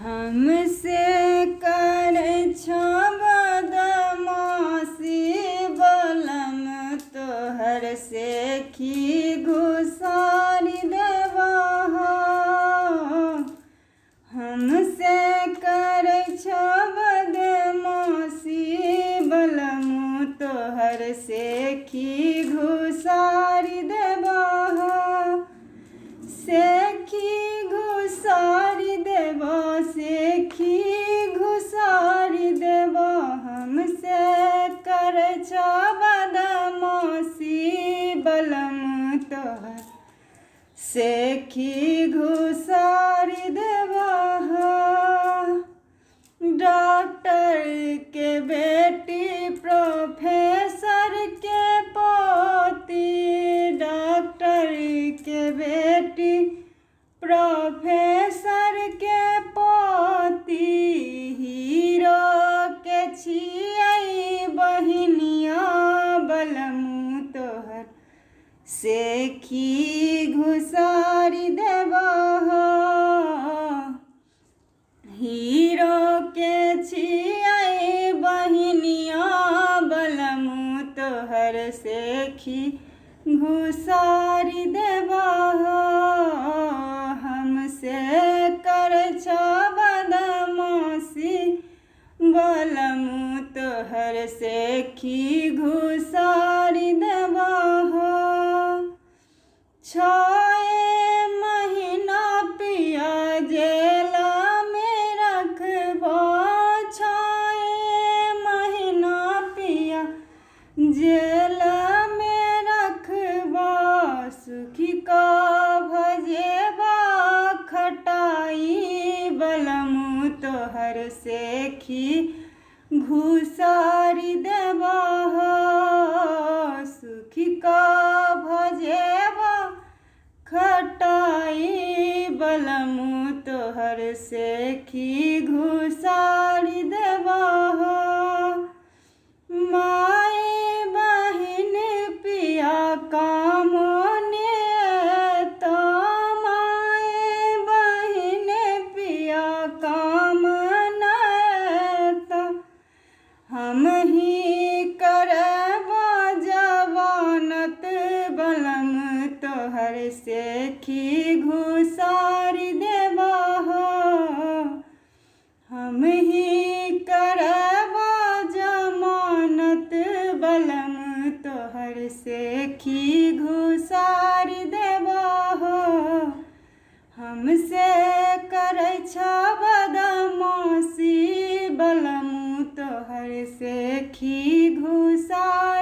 हमसे कर बदमाशी बलम तोहर से खी घुसारी देवा हमसे कर बदमाशी बलम तोहर से खी घुसारी देवा सेखी घुसारी देवा सेखी घुसारी देवा हमसे कर बदमाशी बलम तोहर सेखी घुसारी देवा डॉक्टर के बेटी प्रोफेसर के पोती डॉक्टर के बेटी प्रोफेसर के पोती हीरो के छियै बहिनिया बलम तोहर सेखी घुसारी देवा हीरो के छियै बहिनिया बलम तोहर सेखी घुसारी देवा हमसे कर बदमाशी बलम तोहर सेखी घुसारी देवा 6 महीना पिया जेला में रखबा 6 महीना पिया जेला में रखबा सुखी का भजेबा खटाई बलम तोहर सेखी घुसारी देवा सुखी का भजेबा खटाई बलम तोहर सेखी घुसारी देवा माए बहिन पिया कामने तो माए बहिन पिया कामना तो हम ही करबा जवानत बलम तोहर सेखी घुसारी देवा हम ही करबा जमानत बलम तोहर सेखी घुसारी देवा हमसे कर बदमाशी बलम तोहर सेखी घुसारी